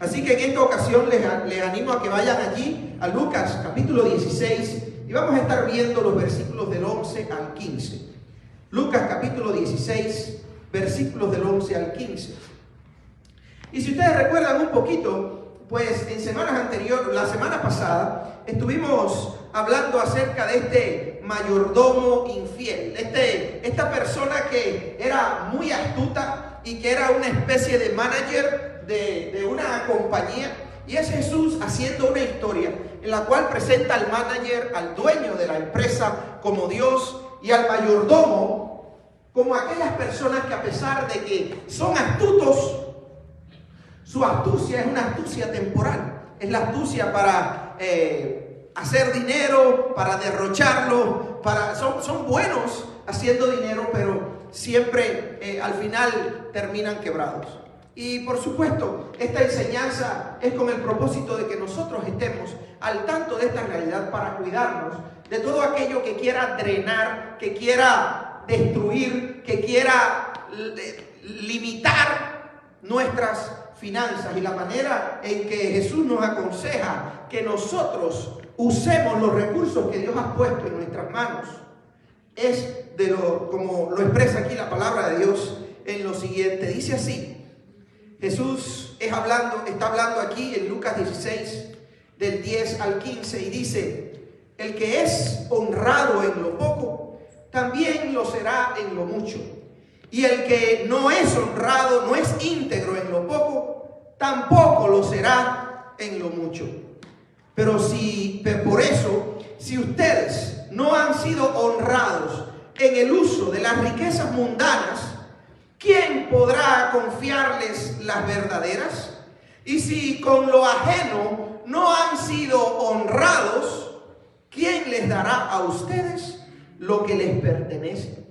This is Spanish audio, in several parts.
Así que en esta ocasión les animo a que vayan allí a Lucas capítulo 16 y vamos a estar viendo los versículos del 11 al 15. Lucas capítulo 16, versículos del 11 al 15. Y si ustedes recuerdan un poquito, pues en semanas anteriores, la semana pasada, estuvimos hablando acerca de este mayordomo infiel, esta persona que era muy astuta y que era una especie de manager de una compañía, y es Jesús haciendo una historia en la cual presenta al manager, al dueño de la empresa como Dios y al mayordomo como aquellas personas que, a pesar de que son astutos, su astucia es una astucia temporal, es la astucia para hacer dinero, para derrocharlo, son buenos haciendo dinero, pero siempre al final terminan quebrados. Y por supuesto, esta enseñanza es con el propósito de que nosotros estemos al tanto de esta realidad para cuidarnos de todo aquello que quiera drenar, que quiera destruir, que quiera limitar nuestras finanzas. Y la manera en que Jesús nos aconseja que nosotros usemos los recursos que Dios ha puesto en nuestras manos es como lo expresa aquí la palabra de Dios en lo siguiente. Dice así. Jesús está hablando aquí en Lucas 16, del 10 al 15, y dice: el que es honrado en lo poco, también lo será en lo mucho. Y el que no es honrado, no es íntegro en lo poco, tampoco lo será en lo mucho. Pero por eso, si ustedes no han sido honrados en el uso de las riquezas mundanas, ¿quién podrá confiarles las verdaderas? Y si con lo ajeno no han sido honrados, ¿quién les dará a ustedes lo que les pertenece?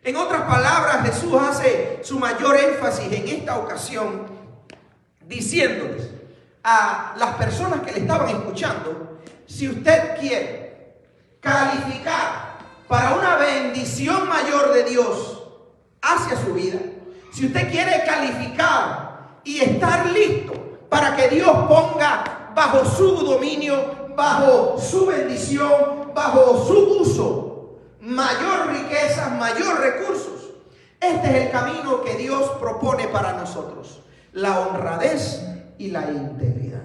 En otras palabras, Jesús hace su mayor énfasis en esta ocasión diciéndoles a las personas que le estaban escuchando: si usted quiere calificar para una bendición mayor de Dios hacia su vida, si usted quiere calificar y estar listo para que Dios ponga bajo su dominio, bajo su bendición, bajo su uso, mayor riqueza, mayor recursos, este es el camino que Dios propone para nosotros: la honradez y la integridad.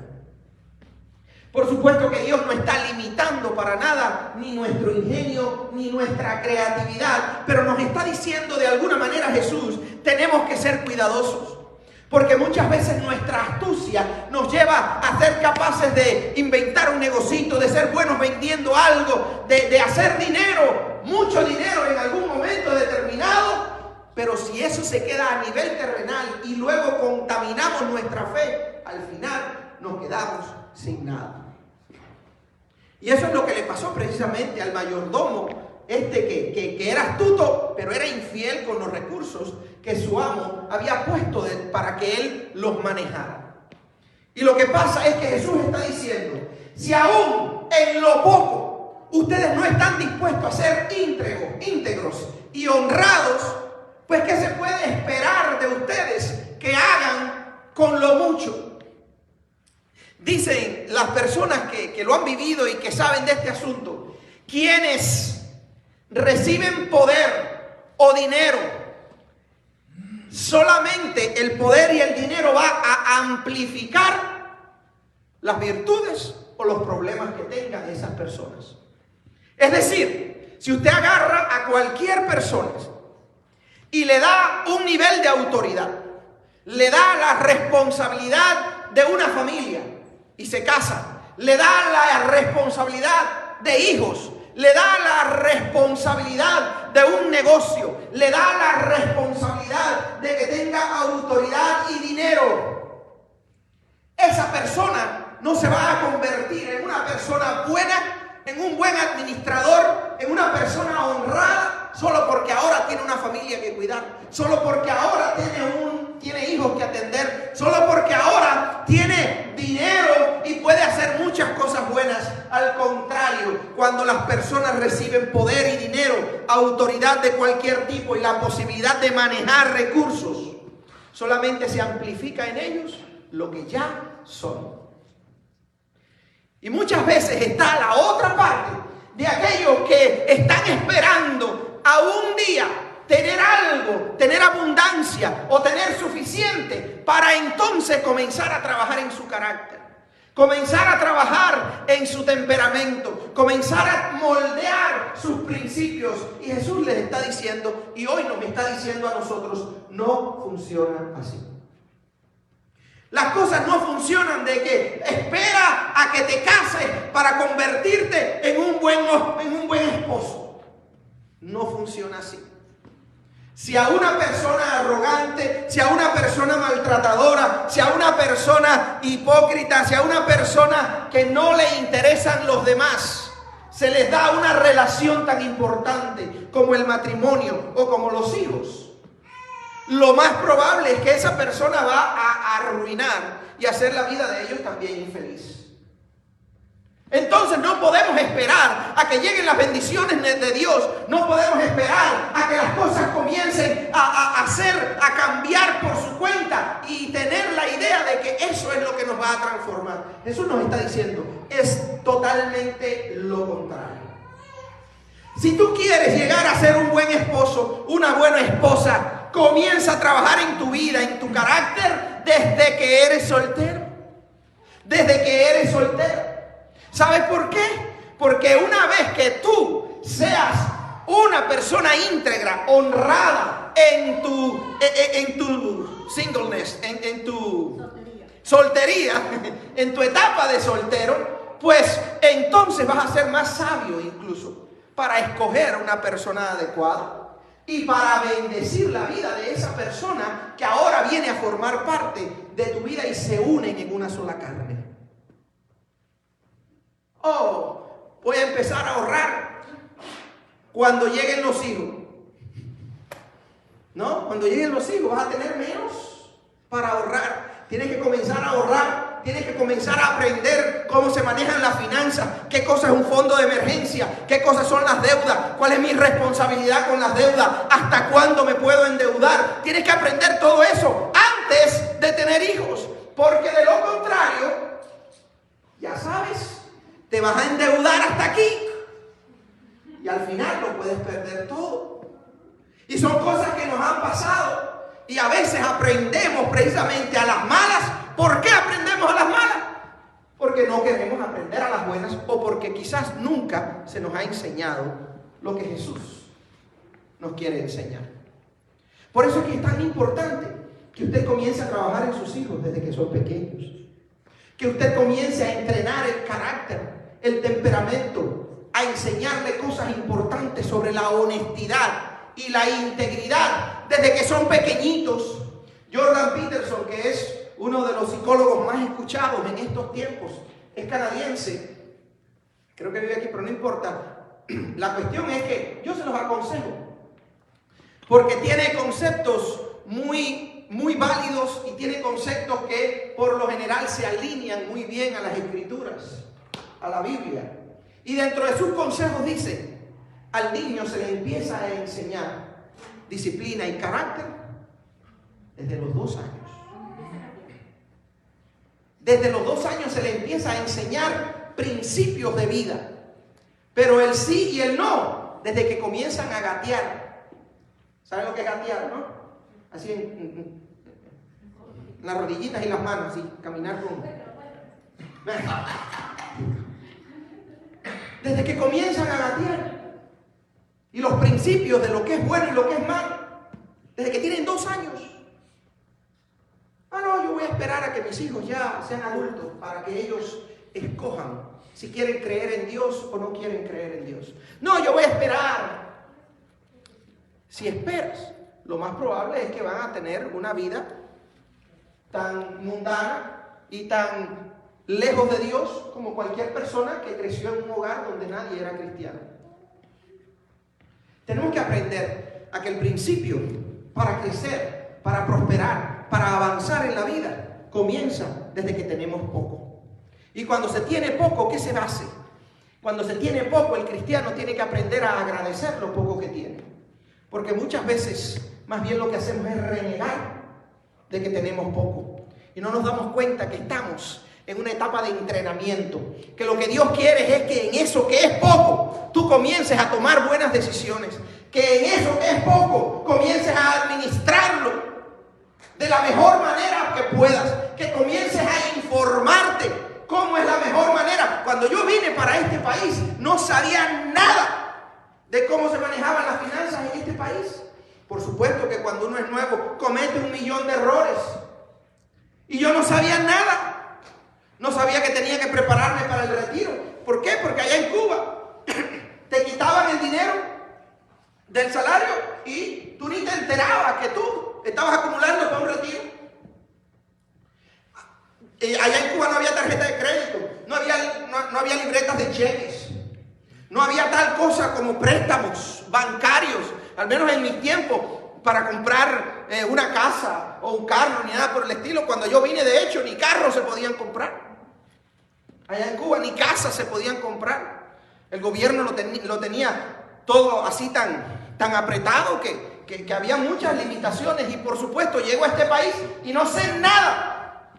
Por supuesto que Dios no está limitando para nada ni nuestro ingenio ni nuestra creatividad, pero nos está diciendo de alguna manera Jesús: tenemos que ser cuidadosos, porque muchas veces nuestra astucia nos lleva a ser capaces de inventar un negocito, de ser buenos vendiendo algo, de hacer dinero, mucho dinero en algún momento determinado, pero si eso se queda a nivel terrenal y luego contaminamos nuestra fe, al final nos quedamos sin nada. Y eso es lo que le pasó precisamente al mayordomo que era astuto, pero era infiel con los recursos que su amo había puesto para que él los manejara. Y lo que pasa es que Jesús está diciendo: si aún en lo poco ustedes no están dispuestos a ser íntegros y honrados, pues ¿qué se puede esperar de ustedes que hagan con lo mucho? Dicen las personas que lo han vivido y que saben de este asunto: quienes reciben poder o dinero, solamente el poder y el dinero va a amplificar las virtudes o los problemas que tengan esas personas. Es decir, si usted agarra a cualquier persona y le da un nivel de autoridad, le da la responsabilidad de una familia y se casa, le da la responsabilidad de hijos, le da la responsabilidad de un negocio, le da la responsabilidad de que tenga autoridad y dinero, esa persona no se va a convertir en una persona buena, en un buen administrador, en una persona honrada, solo porque ahora tiene una familia que cuidar, solo porque ahora tiene hijos que atender, solo porque ahora tiene dinero y puede hacer muchas cosas buenas. Al contrario, cuando las personas reciben poder y dinero, autoridad de cualquier tipo y la posibilidad de manejar recursos, solamente se amplifica en ellos lo que ya son. Y muchas veces está la otra parte de aquellos que están esperando a un día tener algo, tener abundancia o tener suficiente para entonces comenzar a trabajar en su carácter, comenzar a trabajar en su temperamento, comenzar a moldear sus principios. Y Jesús les está diciendo, y hoy nos está diciendo a nosotros, no funciona así. Las cosas no funcionan de que espera a que te cases para convertirte en un buen esposo. No funciona así. Si a una persona arrogante, si a una persona maltratadora, si a una persona hipócrita, si a una persona que no le interesan los demás, se les da una relación tan importante como el matrimonio o como los hijos, lo más probable es que esa persona va a arruinar y hacer la vida de ellos también infeliz. Entonces no podemos esperar a que lleguen las bendiciones de Dios. No podemos esperar a que las cosas comiencen a cambiar por su cuenta y tener la idea de que eso es lo que nos va a transformar. Jesús nos está diciendo, es totalmente lo contrario. Si tú quieres llegar a ser un buen esposo, una buena esposa, comienza a trabajar en tu vida, en tu carácter, desde que eres soltero. Desde que eres soltero. ¿Sabes por qué? Porque una vez que tú seas una persona íntegra, honrada en tu singleness, en tu soltería, en tu etapa de soltero, pues entonces vas a ser más sabio incluso para escoger a una persona adecuada y para bendecir la vida de esa persona que ahora viene a formar parte de tu vida y se unen en una sola carne. Oh, voy a empezar a ahorrar cuando lleguen los hijos. ¿No? Cuando lleguen los hijos vas a tener menos para ahorrar. Tienes que comenzar a ahorrar. Tienes que comenzar a aprender cómo se manejan las finanzas, qué cosa es un fondo de emergencia, qué cosas son las deudas, cuál es mi responsabilidad con las deudas, hasta cuándo me puedo endeudar. Tienes que aprender todo eso antes de tener hijos, porque de lo contrario, ya sabes, te vas a endeudar hasta aquí y al final lo puedes perder todo. Y son cosas que nos han pasado y a veces aprendemos precisamente a las malas. ¿Por qué aprendemos a las malas? Porque no queremos aprender a las buenas o porque quizás nunca se nos ha enseñado lo que Jesús nos quiere enseñar. Por eso es que es tan importante que usted comience a trabajar en sus hijos desde que son pequeños. Que usted comience a entrenar el carácter, el temperamento, a enseñarle cosas importantes sobre la honestidad y la integridad desde que son pequeñitos. Jordan Peterson, que es uno de los psicólogos más escuchados en estos tiempos, es canadiense, creo que vive aquí, pero no importa. La cuestión es que yo se los aconsejo, porque tiene conceptos muy válidos y tiene conceptos que por lo general se alinean muy bien a las escrituras, a la Biblia. Y dentro de sus consejos dice, al niño se le empieza a enseñar disciplina y carácter desde los 2 años. Desde los 2 años se le empieza a enseñar principios de vida. Pero el sí y el no, desde que comienzan a gatear. ¿Saben lo que es gatear, no? Así en las rodillitas y las manos, así, caminar con... Desde que comienzan a gatear. Y los principios de lo que es bueno y lo que es malo. Desde que tienen 2 años. No, yo voy a esperar a que mis hijos ya sean adultos para que ellos escojan si quieren creer en Dios o no quieren creer en Dios. No, yo voy a esperar. Si esperas, lo más probable es que van a tener una vida tan mundana y tan lejos de Dios como cualquier persona que creció en un hogar donde nadie era cristiano. Tenemos que aprender a que el principio para crecer, para prosperar, para avanzar en la vida, comienza desde que tenemos poco. Y cuando se tiene poco, ¿qué se hace? Cuando se tiene poco, el cristiano tiene que aprender a agradecer lo poco que tiene. Porque muchas veces, más bien lo que hacemos es renegar de que tenemos poco. y no nos damos cuenta que estamos en una etapa de entrenamiento, que lo que Dios quiere es que en eso que es poco, tú comiences a tomar buenas decisiones, que en eso que es poco, comiences a administrarlo de la mejor manera que puedas, que comiences a informarte cómo es la mejor manera. Cuando yo vine para este país, no sabía nada de cómo se manejaban las finanzas en este país. Por supuesto que cuando uno es nuevo, comete 1.000.000 de errores. Y yo no sabía nada. No sabía que tenía que prepararme para el retiro. ¿Por qué? Porque allá en Cuba te quitaban el dinero del salario y tú ni te enterabas que tú estabas acumulando para un retiro. Allá en Cuba no había tarjeta de crédito, no había libretas de cheques, no había tal cosa como préstamos bancarios, al menos en mi tiempo, para comprar una casa o un carro, ni nada por el estilo. Cuando yo vine, de hecho, ni carros se podían comprar. Allá en Cuba ni casas se podían comprar. El gobierno lo tenía todo así tan apretado que había muchas limitaciones. Y por supuesto llego a este país y no sé nada.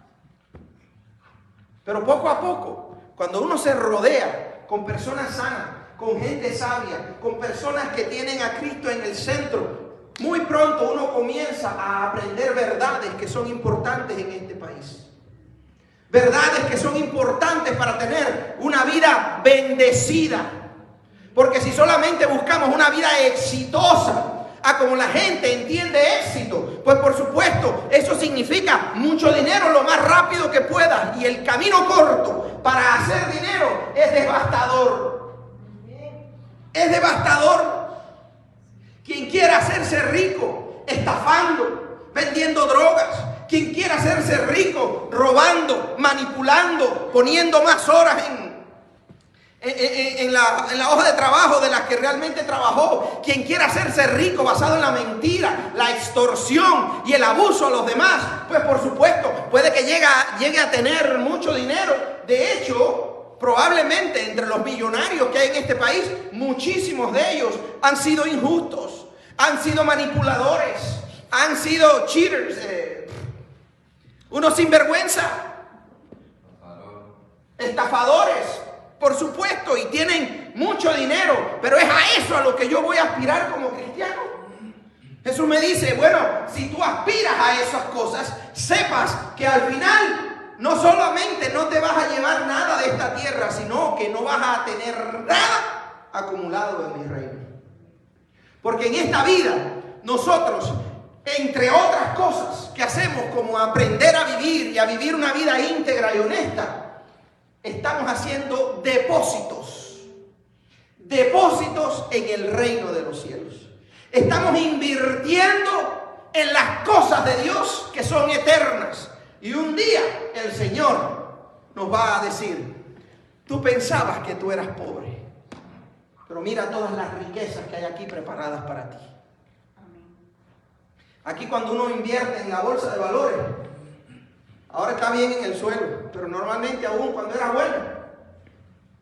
Pero poco a poco, cuando uno se rodea con personas sanas, con gente sabia, con personas que tienen a Cristo en el centro, muy pronto uno comienza a aprender verdades que son importantes en este país. Verdades que son importantes para tener una vida bendecida. Porque si solamente buscamos una vida exitosa, a como la gente entiende éxito, pues por supuesto eso significa mucho dinero lo más rápido que puedas, y el camino corto para hacer dinero es devastador. Es devastador. Quien quiera hacerse rico estafando, vendiendo drogas, quien quiera hacerse rico robando, manipulando, poniendo más horas en la hoja de trabajo de las que realmente trabajó, quien quiera hacerse rico basado en la mentira, la extorsión y el abuso a los demás, pues por supuesto puede que llegue a tener mucho dinero. De hecho, probablemente entre los millonarios que hay en este país, muchísimos de ellos han sido injustos, han sido manipuladores, han sido cheaters, unos sinvergüenza, estafadores. Por supuesto, y tienen mucho dinero, pero es a eso a lo que yo voy a aspirar como cristiano. Jesús me dice, bueno, si tú aspiras a esas cosas, sepas que al final no solamente no te vas a llevar nada de esta tierra, sino que no vas a tener nada acumulado en mi reino. Porque en esta vida, nosotros, entre otras cosas que hacemos como aprender a vivir y a vivir una vida íntegra y honesta, estamos haciendo depósitos en el reino de los cielos. Estamos invirtiendo en las cosas de Dios que son eternas. Y un día el Señor nos va a decir, tú pensabas que tú eras pobre, pero mira todas las riquezas que hay aquí preparadas para ti. Aquí cuando uno invierte en la bolsa de valores, ahora está bien en el suelo, pero normalmente aún cuando era bueno,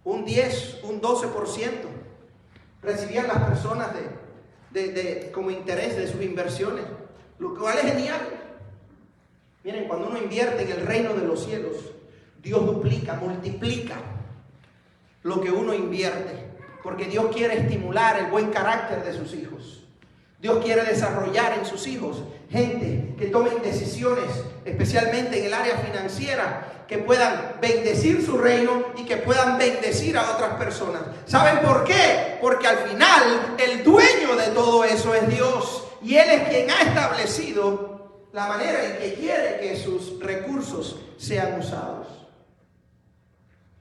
un 10, un 12% recibían las personas como interés de sus inversiones, lo cual es genial. Miren, cuando uno invierte en el reino de los cielos, Dios duplica, multiplica lo que uno invierte, porque Dios quiere estimular el buen carácter de sus hijos. Dios quiere desarrollar en sus hijos gente que tomen decisiones, especialmente en el área financiera, que puedan bendecir su reino y que puedan bendecir a otras personas. ¿Saben por qué? Porque al final el dueño de todo eso es Dios, y Él es quien ha establecido la manera en que quiere que sus recursos sean usados.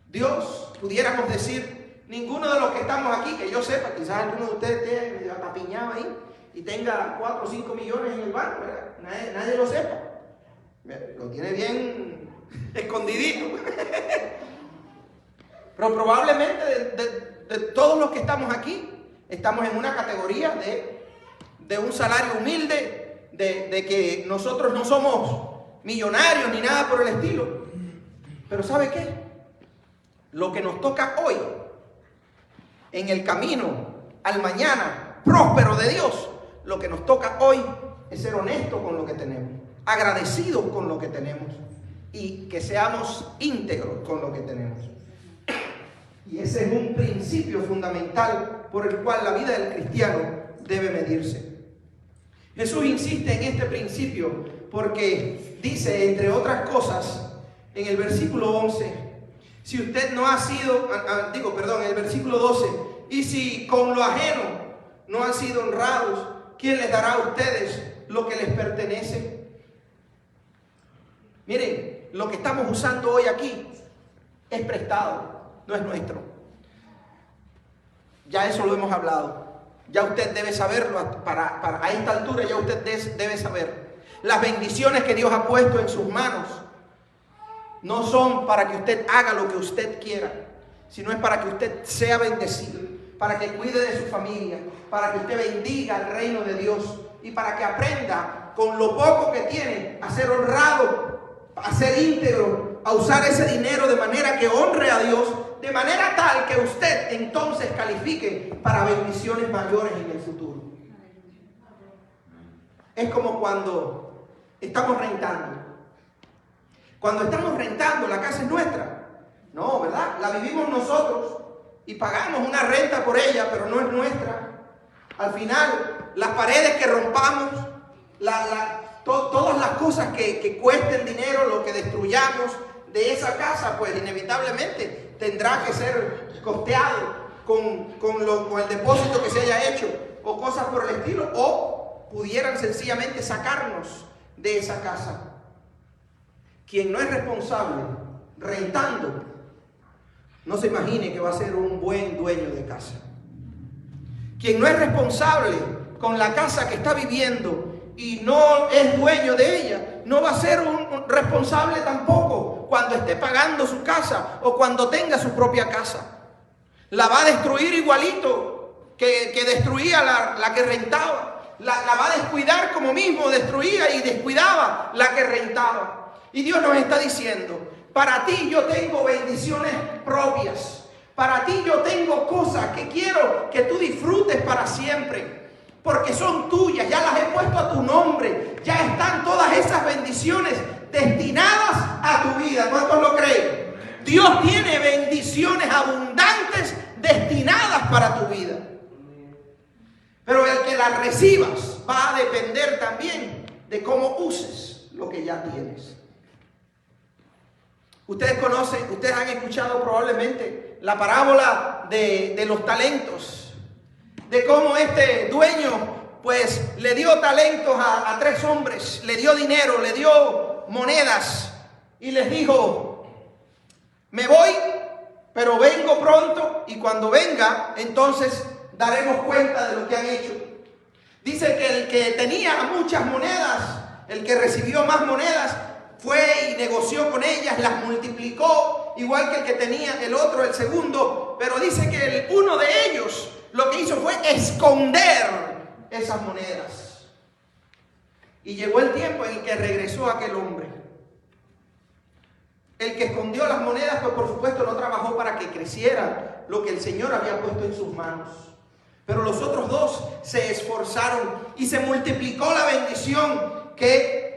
Dios, pudiéramos decir, ninguno de los que estamos aquí, que yo sepa, quizás alguno de ustedes esté medio atapiñado ahí y tenga 4 o 5 millones en el banco, ¿verdad? Nadie lo sepa. Lo tiene bien escondidito. Pero probablemente de todos los que estamos aquí, estamos en una categoría de un salario humilde, de que nosotros no somos millonarios ni nada por el estilo. Pero ¿sabe qué? Lo que nos toca hoy, en el camino al mañana próspero de Dios, lo que nos toca hoy es ser honestos con lo que tenemos, agradecidos con lo que tenemos. y que seamos íntegros con lo que tenemos. Y ese es un principio fundamental por el cual la vida del cristiano debe medirse. Jesús insiste en este principio porque dice, entre otras cosas, en el versículo 11, si usted no ha sido, en el versículo 12, y si con lo ajeno no han sido honrados, ¿quién les dará a ustedes lo que les pertenece? Miren, lo que estamos usando hoy aquí es prestado, no es nuestro. Ya eso lo hemos hablado. Ya usted debe saberlo, a esta altura ya usted debe saber. Las bendiciones que Dios ha puesto en sus manos no son para que usted haga lo que usted quiera, sino es para que usted sea bendecido, para que cuide de su familia, para que usted bendiga el reino de Dios y para que aprenda con lo poco que tiene a ser honrado, a ser íntegro, a usar ese dinero de manera que honre a Dios, de manera tal que usted entonces califique para bendiciones mayores en el futuro. Es como cuando estamos rentando. Cuando estamos rentando, la casa es nuestra. No, ¿verdad? La vivimos nosotros y pagamos una renta por ella, pero no es nuestra. Al final, las paredes que rompamos, todas las cosas que cuesten dinero, lo que destruyamos de esa casa, pues inevitablemente tendrá que ser costeado con el depósito que se haya hecho o cosas por el estilo, o pudieran sencillamente sacarnos de esa casa. Quien no es responsable rentando, no se imagine que va a ser un buen dueño de casa. Quien no es responsable con la casa que está viviendo y no es dueño de ella, no va a ser un responsable tampoco cuando esté pagando su casa o cuando tenga su propia casa. La va a destruir igualito que destruía la que rentaba. La va a descuidar como mismo destruía y descuidaba la que rentaba. Y Dios nos está diciendo, para ti yo tengo bendiciones propias. Para ti yo tengo cosas que quiero que tú disfrutes para siempre. Porque son tuyas, ya las he puesto a tu nombre. Ya están todas esas bendiciones destinadas a tu vida. ¿Cuántos lo creen? Dios tiene bendiciones abundantes destinadas para tu vida. Pero el que las recibas va a depender también de cómo uses lo que ya tienes. Ustedes conocen, ustedes han escuchado probablemente la parábola de los talentos. De cómo este dueño pues le dio talentos a 3 hombres. Le dio dinero, le dio monedas. Y les dijo, me voy, pero vengo pronto. Y cuando venga, entonces daremos cuenta de lo que han hecho. Dice que el que tenía muchas monedas, el que recibió más monedas, fue y negoció con ellas, las multiplicó, igual que el que tenía el otro, el segundo. Pero dice que uno de ellos lo que hizo fue esconder esas monedas. Y llegó el tiempo en el que regresó aquel hombre. El que escondió las monedas, pues por supuesto no trabajó para que creciera lo que el Señor había puesto en sus manos. Pero los otros 2 se esforzaron y se multiplicó la bendición que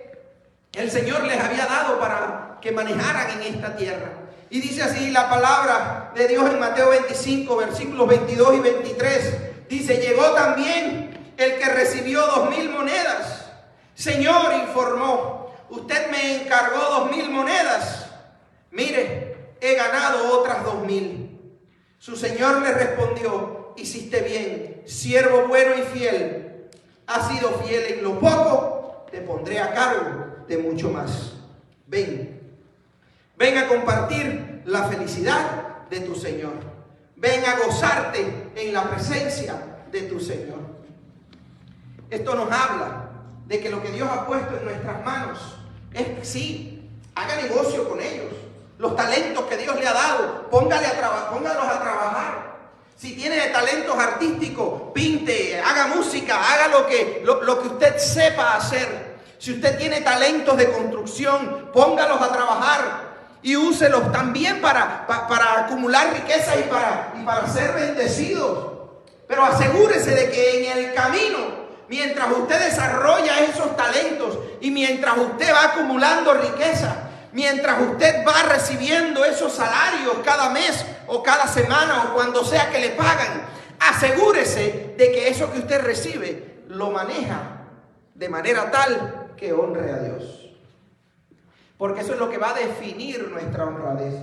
el Señor les había dado para que manejaran en esta tierra. Y dice así la palabra de Dios en Mateo 25, versículos 22 y 23. Dice, llegó también el que recibió 2,000 monedas. Señor, informó, usted me encargó 2,000 monedas. Mire, he ganado otras 2,000. Su Señor le respondió, hiciste bien, siervo bueno y fiel. Has sido fiel en lo poco, te pondré a cargo de mucho más. Ven a compartir la felicidad de tu Señor. Ven a gozarte en la presencia de tu Señor. Esto nos habla de que lo que Dios ha puesto en nuestras manos es, sí, haga negocio con ellos. Los talentos que Dios le ha dado, póngalos a trabajar. Si tiene talentos artísticos, pinte, haga música, haga lo que usted sepa hacer. Si usted tiene talentos de construcción, póngalos a trabajar y úselos también para acumular riqueza y para ser bendecidos. Pero asegúrese de que en el camino, mientras usted desarrolla esos talentos y mientras usted va acumulando riqueza, mientras usted va recibiendo esos salarios cada mes o cada semana o cuando sea que le pagan, asegúrese de que eso que usted recibe lo maneja de manera tal que honre a Dios. Porque eso es lo que va a definir nuestra honradez.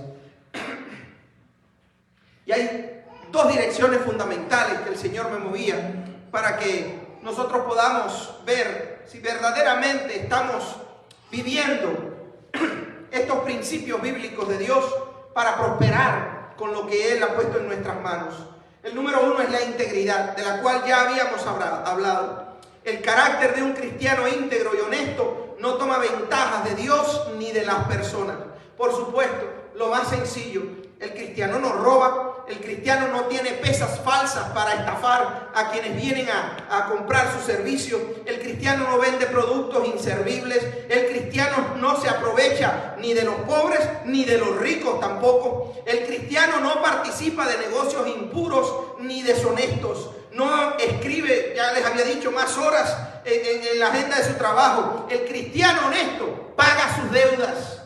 Y hay dos direcciones fundamentales que el Señor me movía para que nosotros podamos ver si verdaderamente estamos viviendo estos principios bíblicos de Dios para prosperar con lo que Él ha puesto en nuestras manos. El número uno es la integridad, de la cual ya habíamos hablado. El carácter de un cristiano íntegro y honesto no toma ventajas de Dios ni de las personas. Por supuesto, lo más sencillo, el cristiano no roba, el cristiano no tiene pesas falsas para estafar a quienes vienen a comprar su servicio, el cristiano no vende productos inservibles, el cristiano no se aprovecha ni de los pobres ni de los ricos tampoco, el cristiano no participa de negocios impuros ni deshonestos, no escribe, ya les había dicho, más horas en la agenda de su trabajo. El cristiano honesto paga sus deudas.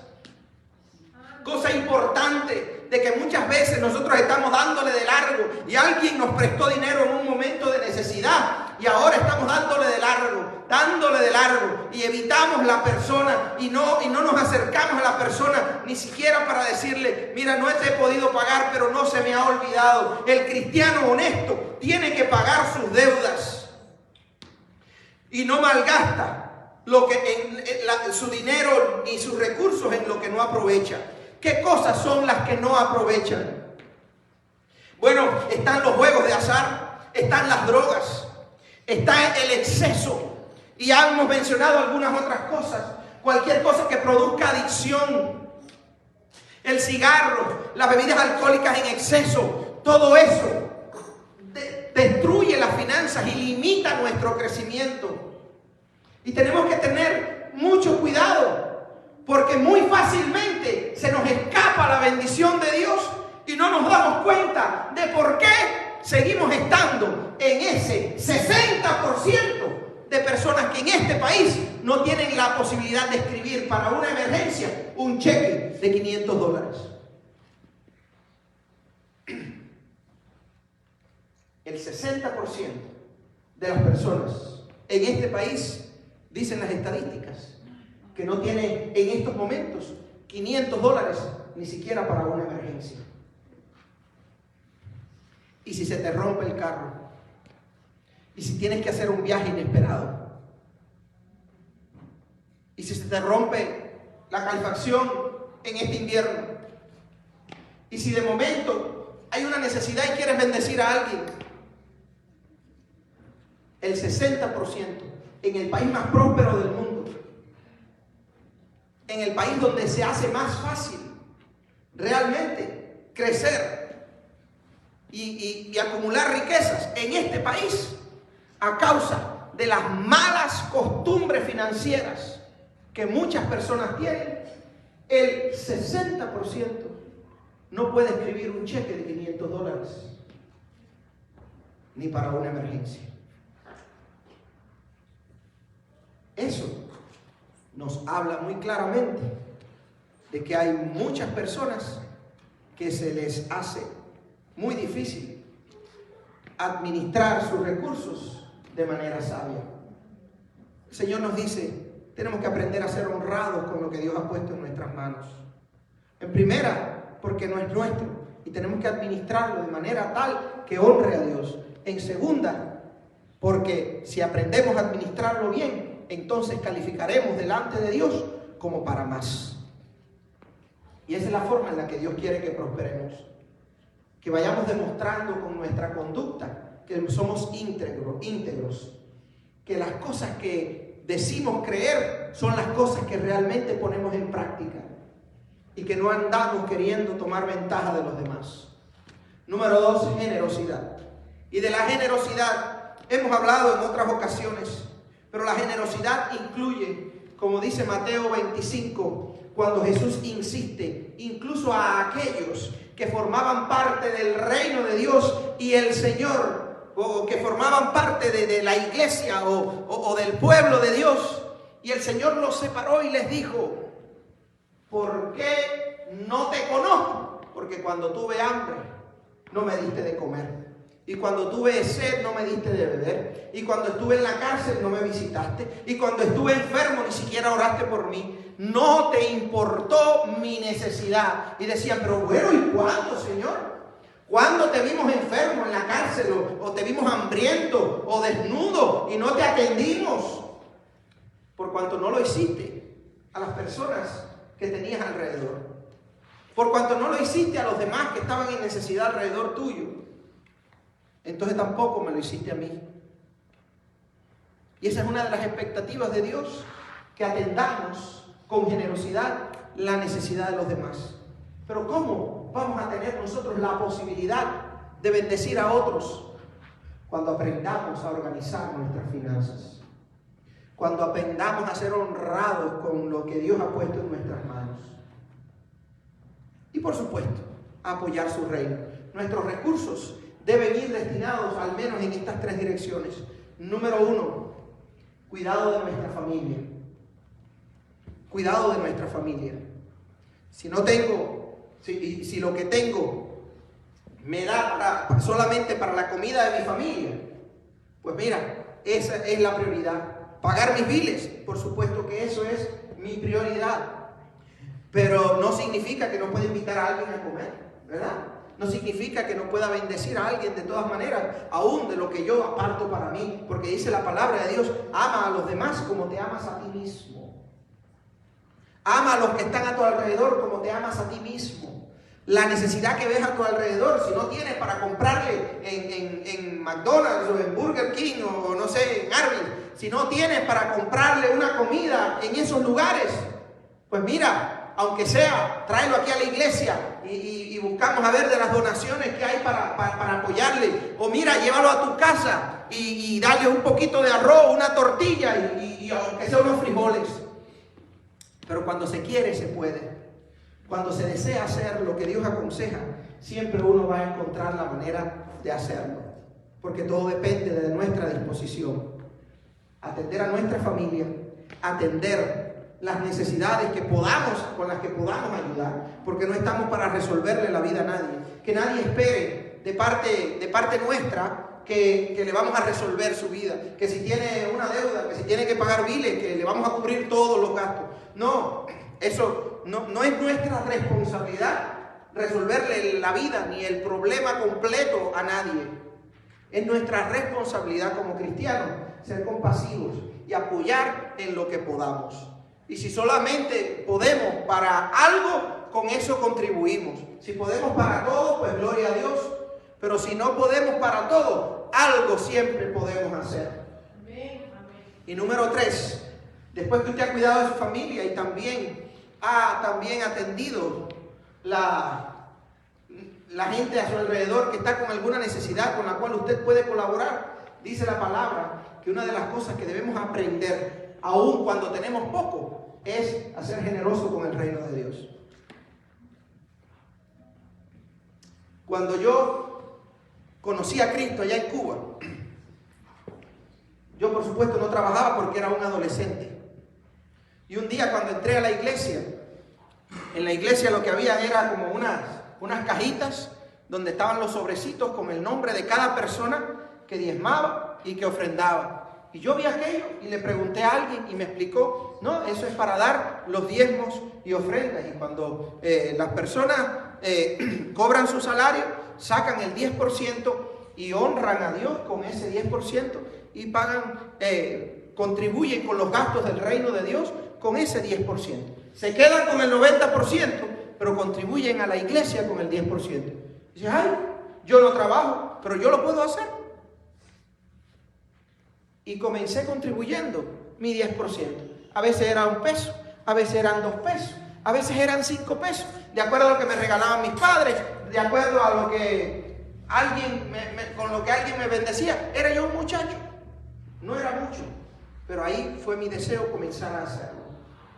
Cosa importante de que muchas veces nosotros estamos dándole de largo y alguien nos prestó dinero en un momento de necesidad y ahora estamos dándole de largo y evitamos la persona y no nos acercamos a la persona ni siquiera para decirle, mira, no te he podido pagar, pero no se me ha olvidado. El cristiano honesto tiene que pagar sus deudas y no malgasta su dinero ni sus recursos en lo que no aprovecha. ¿Qué cosas son las que no aprovechan? Bueno, están los juegos de azar, están las drogas, está el exceso y ya hemos mencionado algunas otras cosas. Cualquier cosa que produzca adicción, el cigarro, las bebidas alcohólicas en exceso, todo eso destruye las finanzas y limita nuestro crecimiento. Y tenemos que tener mucho cuidado, porque muy fácilmente se nos escapa la bendición de Dios y no nos damos cuenta de por qué seguimos estando en ese 60% de personas que en este país no tienen la posibilidad de escribir para una emergencia un cheque de $500. El 60% de las personas en este país, dicen las estadísticas, que no tiene en estos momentos $500 ni siquiera para una emergencia. Y si se te rompe el carro, y si tienes que hacer un viaje inesperado, y si se te rompe la calefacción en este invierno, y si de momento hay una necesidad y quieres bendecir a alguien, el 60% en el país más próspero del mundo, en el país donde se hace más fácil realmente crecer y acumular riquezas, en este país, a causa de las malas costumbres financieras que muchas personas tienen, el 60% no puede escribir un cheque de $500 ni para una emergencia. Eso nos habla muy claramente de que hay muchas personas que se les hace muy difícil administrar sus recursos de manera sabia. El Señor nos dice, tenemos que aprender a ser honrados con lo que Dios ha puesto en nuestras manos. En primera, porque no es nuestro y tenemos que administrarlo de manera tal que honre a Dios. En segunda, porque si aprendemos a administrarlo bien, entonces calificaremos delante de Dios como para más. Y esa es la forma en la que Dios quiere que prosperemos. Que vayamos demostrando con nuestra conducta que somos íntegros. Que las cosas que decimos creer son las cosas que realmente ponemos en práctica. Y que no andamos queriendo tomar ventaja de los demás. Número 2, generosidad. Y de la generosidad hemos hablado en otras ocasiones. Pero la generosidad incluye, como dice Mateo 25, cuando Jesús insiste, incluso a aquellos que formaban parte del reino de Dios y el Señor, o que formaban parte de la iglesia o del pueblo de Dios, y el Señor los separó y les dijo, ¿por qué no te conozco? Porque cuando tuve hambre, no me diste de comer. Y cuando tuve sed, no me diste de beber. Y cuando estuve en la cárcel, no me visitaste. Y cuando estuve enfermo, ni siquiera oraste por mí. No te importó mi necesidad. Y decían, pero bueno, ¿y cuándo, Señor? ¿Cuándo te vimos enfermo en la cárcel? ¿O te vimos hambriento o desnudo y no te atendimos? Por cuanto no lo hiciste a las personas que tenías alrededor. Por cuanto no lo hiciste a los demás que estaban en necesidad alrededor tuyo. Entonces tampoco me lo hiciste a mí. Y esa es una de las expectativas de Dios, que atendamos con generosidad la necesidad de los demás. Pero ¿cómo vamos a tener nosotros la posibilidad de bendecir a otros? Cuando aprendamos a organizar nuestras finanzas. Cuando aprendamos a ser honrados con lo que Dios ha puesto en nuestras manos. Y por supuesto, a apoyar su reino. Nuestros recursos deben ir destinados al menos en estas 3 direcciones. Número 1, cuidado de nuestra familia. Cuidado de nuestra familia. Si no tengo, si lo que tengo me da solamente para la comida de mi familia, pues mira, esa es la prioridad. Pagar mis biles, por supuesto que eso es mi prioridad. Pero no significa que no pueda invitar a alguien a comer, ¿verdad? No significa que no pueda bendecir a alguien de todas maneras, aún de lo que yo aparto para mí. Porque dice la palabra de Dios, ama a los demás como te amas a ti mismo. Ama a los que están a tu alrededor como te amas a ti mismo. La necesidad que ves a tu alrededor, si no tienes para comprarle en McDonald's o en Burger King o no sé, en Arby's, si no tienes para comprarle una comida en esos lugares, pues mira, aunque sea, tráelo aquí a la iglesia y buscamos a ver de las donaciones que hay para apoyarle. O mira, llévalo a tu casa y dale un poquito de arroz, una tortilla y aunque sea unos frijoles. Pero cuando se quiere, se puede. Cuando se desea hacer lo que Dios aconseja, siempre uno va a encontrar la manera de hacerlo. Porque todo depende de nuestra disposición. Atender a nuestra familia, atender las necesidades con las que podamos ayudar, porque no estamos para resolverle la vida a nadie. Que nadie espere de parte nuestra que le vamos a resolver su vida, que si tiene una deuda, que si tiene que pagar biles, que le vamos a cubrir todos los gastos. No, eso no es nuestra responsabilidad resolverle la vida ni el problema completo a nadie. Es nuestra responsabilidad como cristianos ser compasivos y apoyar en lo que podamos. Y si solamente podemos para algo, con eso contribuimos. Si podemos para todo, pues gloria a Dios. Pero si no podemos para todo, algo siempre podemos hacer. Y número 3, después que usted ha cuidado de su familia y también ha atendido la gente a su alrededor que está con alguna necesidad con la cual usted puede colaborar, dice la palabra que una de las cosas que debemos aprender, aun cuando tenemos poco, es a ser generoso con el reino de Dios. Cuando yo conocí a Cristo allá en Cuba, yo por supuesto no trabajaba porque era un adolescente. Y un día cuando entré a la iglesia, en la iglesia lo que había era como unas cajitas donde estaban los sobrecitos con el nombre de cada persona que diezmaba y que ofrendaba. Y yo vi aquello y le pregunté a alguien y me explicó, no, eso es para dar los diezmos y ofrendas. Y cuando las personas cobran su salario, sacan el 10% y honran a Dios con ese 10% y pagan, contribuyen con los gastos del reino de Dios con ese 10%. Se quedan con el 90%, pero contribuyen a la iglesia con el 10%. Dice, ay, yo no trabajo, pero yo lo puedo hacer. Y comencé contribuyendo mi 10%. A veces era 1 peso, a veces eran 2 pesos, a veces eran 5 pesos, de acuerdo a lo que me regalaban mis padres, de acuerdo a lo que con lo que alguien me bendecía. Era yo un muchacho, no era mucho, pero ahí fue mi deseo comenzar a hacerlo.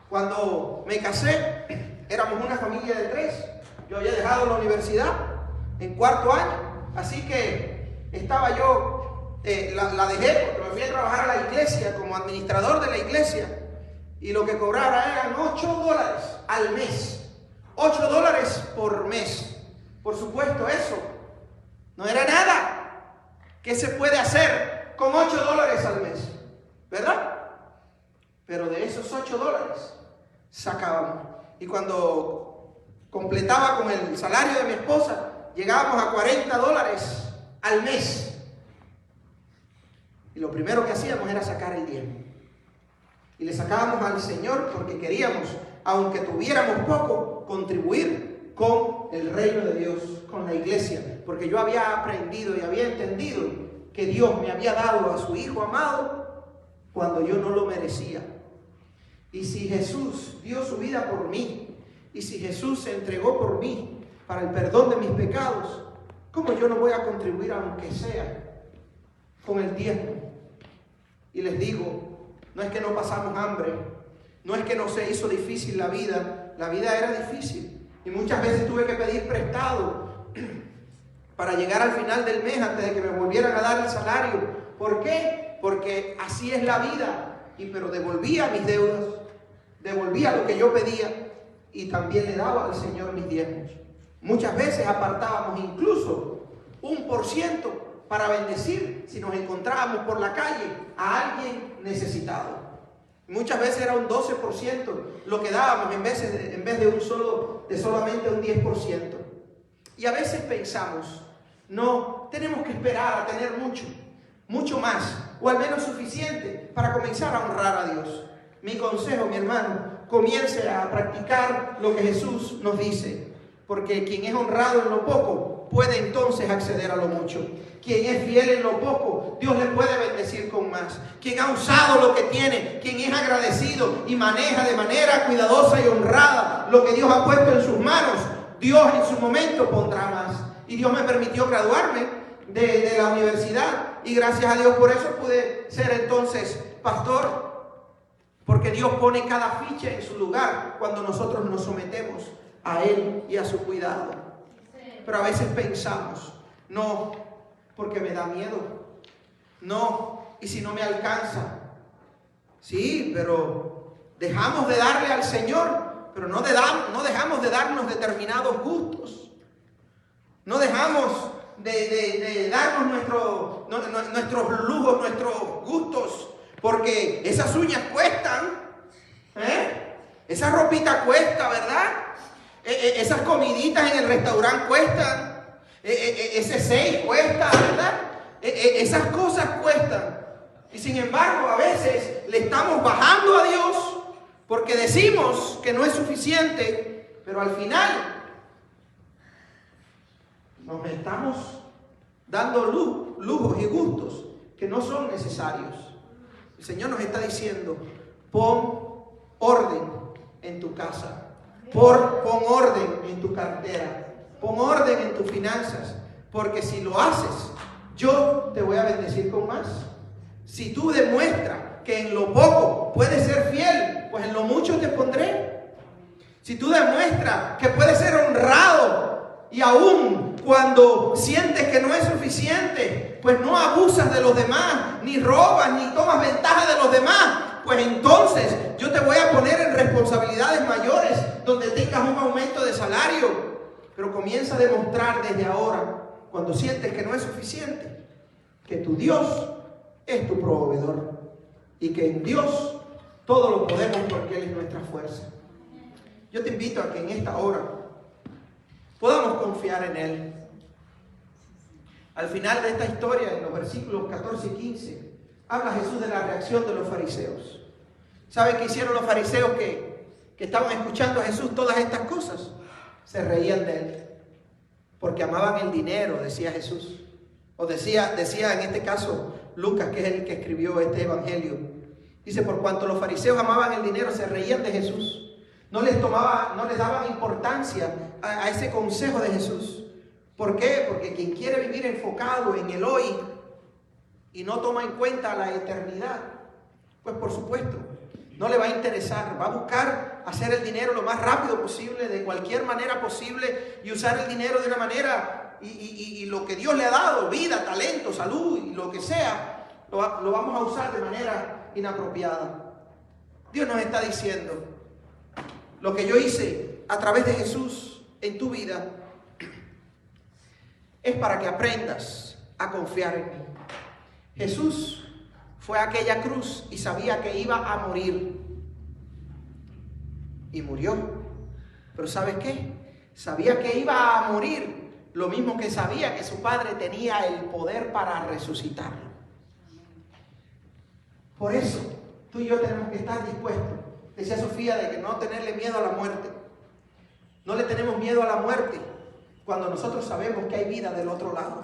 Cuando me casé, éramos una familia de 3. Yo había dejado la universidad en 4º año, así que estaba yo, la dejé porque me fui a trabajar a la iglesia como administrador de la iglesia. y lo que cobrara eran $8 al mes. $8 por mes. Por supuesto, eso no era nada. ¿Qué se puede hacer con $8 al mes? ¿Verdad? Pero de esos $8 sacábamos. Y cuando completaba con el salario de mi esposa, llegábamos a $40 al mes. Y lo primero que hacíamos era sacar el diezmo. Y le sacábamos al Señor porque queríamos, aunque tuviéramos poco, contribuir con el reino de Dios, con la iglesia. Porque yo había aprendido y había entendido que Dios me había dado a su Hijo amado cuando yo no lo merecía. Y si Jesús dio su vida por mí, y si Jesús se entregó por mí para el perdón de mis pecados, ¿cómo yo no voy a contribuir, aunque sea con el diezmo? Y les digo, no es que no pasamos hambre, no es que no se hizo difícil la vida era difícil. Y muchas veces tuve que pedir prestado para llegar al final del mes antes de que me volvieran a dar el salario. ¿Por qué? Porque así es la vida. Pero devolvía mis deudas, devolvía lo que yo pedía y también le daba al Señor mis diezmos. Muchas veces apartábamos incluso 1% para bendecir si nos encontrábamos por la calle a alguien necesitado. Muchas veces era un 12% lo que dábamos en vez de solamente un 10%. Y a veces pensamos, no, tenemos que esperar a tener mucho más, o al menos suficiente para comenzar a honrar a Dios. Mi consejo, mi hermano, comience a practicar lo que Jesús nos dice, porque quien es honrado en lo poco puede entonces acceder a lo mucho. Quien es fiel en lo poco, Dios le puede bendecir con más. Quien ha usado lo que tiene, quien es agradecido y maneja de manera cuidadosa y honrada lo que Dios ha puesto en sus manos, Dios en su momento pondrá más. Y Dios me permitió graduarme de la universidad, y gracias a Dios por eso pude ser entonces pastor, porque Dios pone cada ficha en su lugar cuando nosotros nos sometemos a Él y a su cuidado. Pero a veces pensamos, no, porque me da miedo, no, y si no me alcanza. Sí, pero dejamos de darle al Señor, pero no dejamos de darnos determinados gustos, no dejamos de darnos nuestros lujos, nuestros gustos, porque esas uñas cuestan, esa ropita cuesta, ¿verdad? Esas comiditas en el restaurante cuestan, ese 6 cuesta, ¿verdad? Esas cosas cuestan. Y sin embargo, a veces le estamos bajando a Dios porque decimos que no es suficiente, pero al final nos estamos dando lujos y gustos que no son necesarios. El Señor nos está diciendo, pon orden en tu casa, pon orden en tu cartera, pon orden en tus finanzas, porque si lo haces, yo te voy a bendecir con más. Si tú demuestras que en lo poco puedes ser fiel, pues en lo mucho te pondré. Si tú demuestras que puedes ser honrado y aún cuando sientes que no es suficiente, pues no abusas de los demás, ni robas, ni tomas ventaja de los demás, pues entonces yo te voy a poner en responsabilidades mayores donde tengas un aumento de salario. Pero comienza a demostrar desde ahora, cuando sientes que no es suficiente, que tu Dios es tu proveedor y que en Dios todo lo podemos porque Él es nuestra fuerza. Yo te invito a que en esta hora podamos confiar en Él. Al final de esta historia, en los versículos 14 y 15, habla Jesús de la reacción de los fariseos. ¿Sabe qué hicieron los fariseos que estaban escuchando a Jesús todas estas cosas? Se reían de Él, porque amaban el dinero, decía Jesús. O decía en este caso Lucas, que es el que escribió este evangelio. Dice, por cuanto los fariseos amaban el dinero, se reían de Jesús. No les daban importancia a ese consejo de Jesús. ¿Por qué? Porque quien quiere vivir enfocado en el hoy y no toma en cuenta la eternidad, pues por supuesto, no le va a interesar. Va a buscar hacer el dinero lo más rápido posible, de cualquier manera posible, y usar el dinero de una manera, y lo que Dios le ha dado, vida, talento, salud, y lo que sea, lo vamos a usar de manera inapropiada. Dios nos está diciendo, lo que yo hice a través de Jesús en tu vida es para que aprendas a confiar en mí. Jesús fue a aquella cruz y sabía que iba a morir. Y murió. Pero ¿sabes qué? Sabía que iba a morir, lo mismo que sabía que su Padre tenía el poder para resucitarlo. Por eso, tú y yo tenemos que estar dispuestos. Decía Sofía de que no tenerle miedo a la muerte. No le tenemos miedo a la muerte cuando nosotros sabemos que hay vida del otro lado.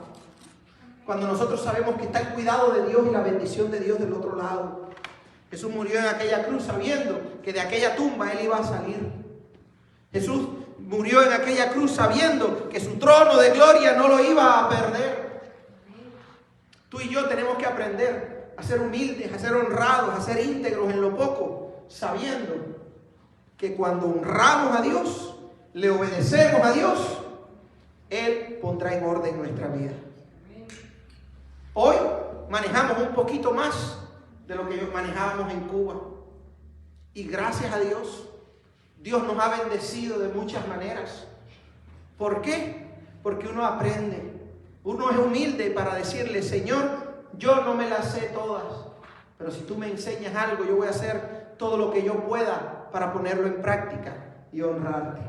Cuando nosotros sabemos que está el cuidado de Dios y la bendición de Dios del otro lado. Jesús murió en aquella cruz sabiendo que de aquella tumba Él iba a salir. Jesús murió en aquella cruz sabiendo que su trono de gloria no lo iba a perder. Tú y yo tenemos que aprender a ser humildes, a ser honrados, a ser íntegros en lo poco, sabiendo que cuando honramos a Dios, le obedecemos a Dios, Él pondrá en orden nuestra vida. Hoy manejamos un poquito más de lo que manejábamos en Cuba. Y gracias a Dios, Dios nos ha bendecido de muchas maneras. ¿Por qué? Porque uno aprende. Uno es humilde para decirle, Señor, yo no me las sé todas, pero si tú me enseñas algo, yo voy a hacer todo lo que yo pueda para ponerlo en práctica y honrarte.